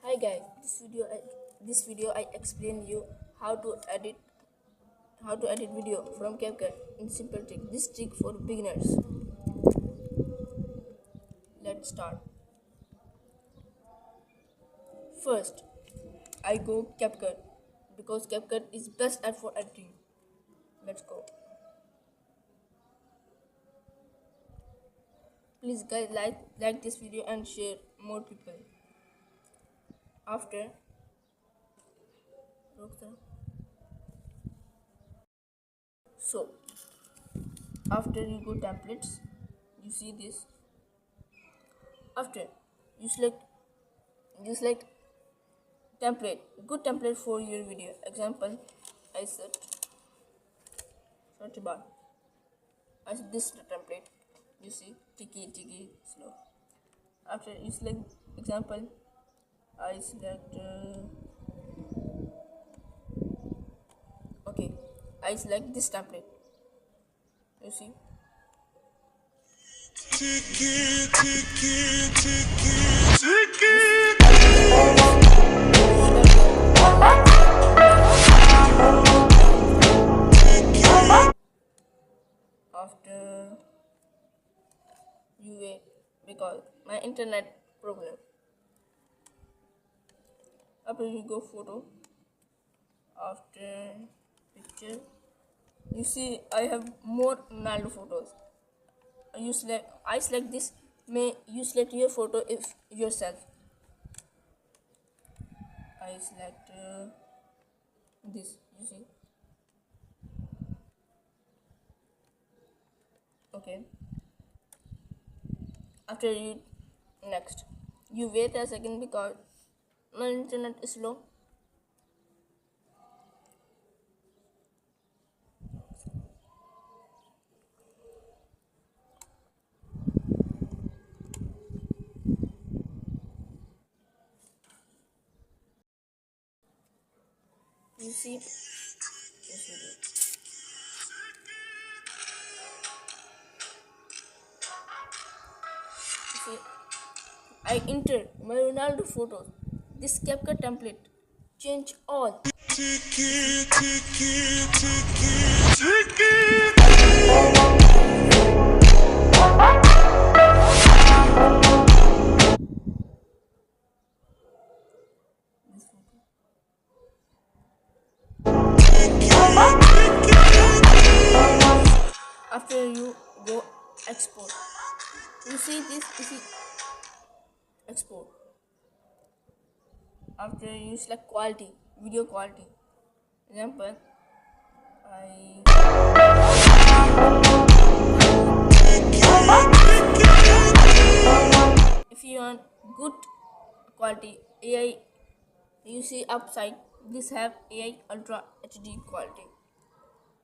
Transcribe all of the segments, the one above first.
Hi guys, this video I explain you how to edit video from Capcut in simple trick. This trick for beginners. Let's start. First, I go Capcut because Capcut is best app for editing. Let's go. Please guys like this video and share more people. After so after you go templates, you see this. After you select template, good template for your video. Example, I search bar. I set this template. You see, ticky slow. After you select example, I select okay. I select this template. You see. After you wait because my internet problem. After you go photo, after picture, you see I have more Ronaldo photos. I select this. May you select your photo if yourself. I select this. You see. Okay. After you next, you wait a second because my internet is slow. You see this video. You see, I entered my Ronaldo photos. This Capcut template. Change all. After you go export, you see this. You see export. After you select quality, video quality. Example, if you want good quality AI, you see upside. This have AI Ultra HD quality.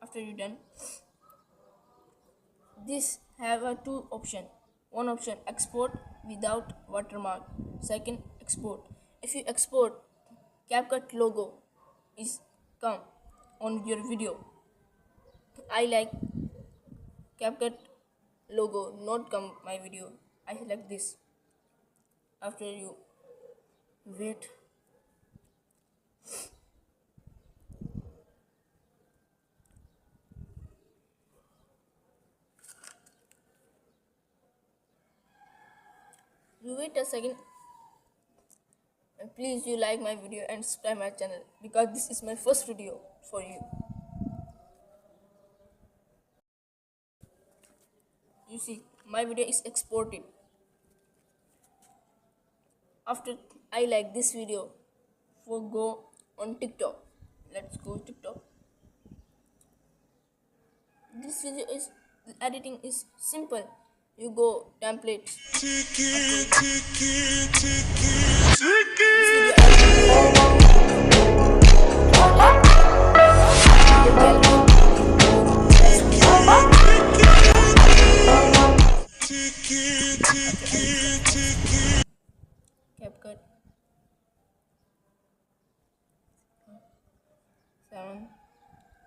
After you done, this have a two option. One option export without watermark. Second export. If you export, CapCut logo is come on your video. I like CapCut logo not come my video. I select this. After you wait. You wait a second. And please you like my video and subscribe my channel because this is my first video for you. You see my video is exported. After I like this video, for go on TikTok. Let's go TikTok. This video is editing is simple. You go templates. CapCut 7.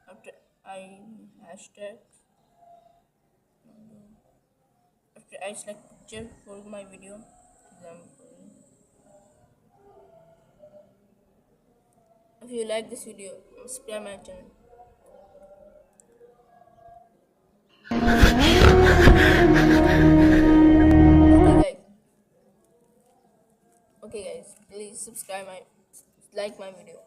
After I hashtag. After I select picture for my video, example, you like this video, subscribe my channel. Okay guys, please subscribe my like my video.